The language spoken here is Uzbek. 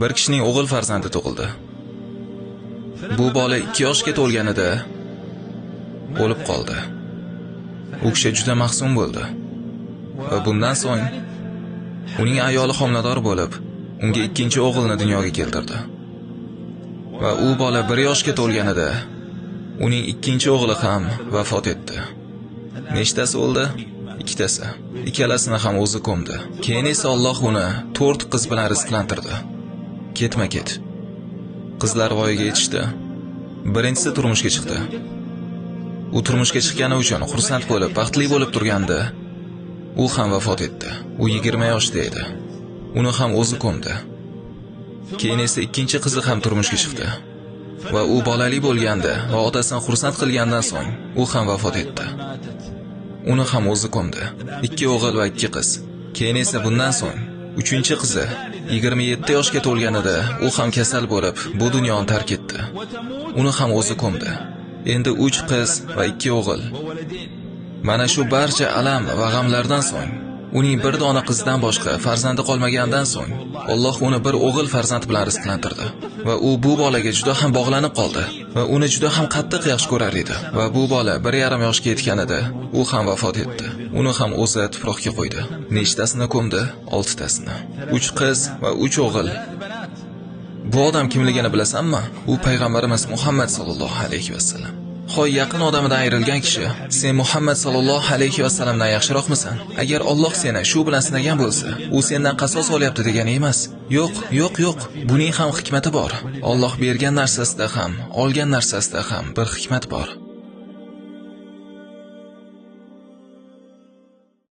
Bir kishining o'g'il farzandi tug'ildi. Bu bola 2 yoshga to'lganida o'lib qoldi. U kishi juda mahzun bo'ldi. Va bundan so'ng uning ayoli homilador bo'lib, unga ikkinchi o'g'ilni dunyoga keltirdi. Va u bola 1 yoshga to'lganida uning ikkinchi o'g'li ham vafot etdi. Nechtasi o'ldi? 2tasi. Ikkalasini ham o'zi ko'mdi. Keyin esa Alloh uni 4 qiz bilan rizqlantirdi. Ketma-ket. Qizlar voyaga yetishdi. Birinchisi turmushga chiqdi. U turmushga chiqqani uchun xursand bo'lib, baxtli bo'lib turganda, u ham vafot etdi. U 20 yoshda edi. Uni ham o'zi ko'mdi. Keyin esa ikkinchi qizi ham turmushga chiqdi. Va u bolali bo'lganda va otasini xursand qilgandan so'ng u ham vafot etdi. Uni ham o'zi ko'mdi. 2 o'g'il va 2 qiz. Keyin esa bundan so'ng 3-chi qizi 27 yoshga to'lganida u ham kasal bo'lib, bu dunyoni tark etdi. Uni ham o'zi ko'mdi. Endi 3 qiz va 2 o'g'il. Mana shu barcha alam va g'amlardan so'ng, uning bir dona qizidan boshqa farzandi qolmagandan so'ng, Alloh uni bir o'g'il farzand bilan rizqlantirdi. Va u bu bolaga juda ham bog'lanib qoldi va uni juda ham qattiq yaxshi ko'rar edi. Va bu bola 1,5 yoshga yetganida u ham vafot etdi. Uni ham o'zi tuproqqa qo'ydi. Nechtasini ko'mdi? 6tasini. 3 qiz va 3 o'g'il. Bu odam kimligini bilasanmi? U payg'ambarimiz Muhammad sallallohu alayhi vasallam. Xo'y, yaqin odamidan ayrilgan kishi, sen Muhammad sallallohu alayhi vasallamdan yaxshiroqmisan? Agar Alloh seni shu bilan sinagan bo'lsa, u sendan qasos olyapti degani emas. Yo'q. Buning ham hikmati bor. Alloh bergan narsasida ham, olgan narsasida ham bir hikmat bor.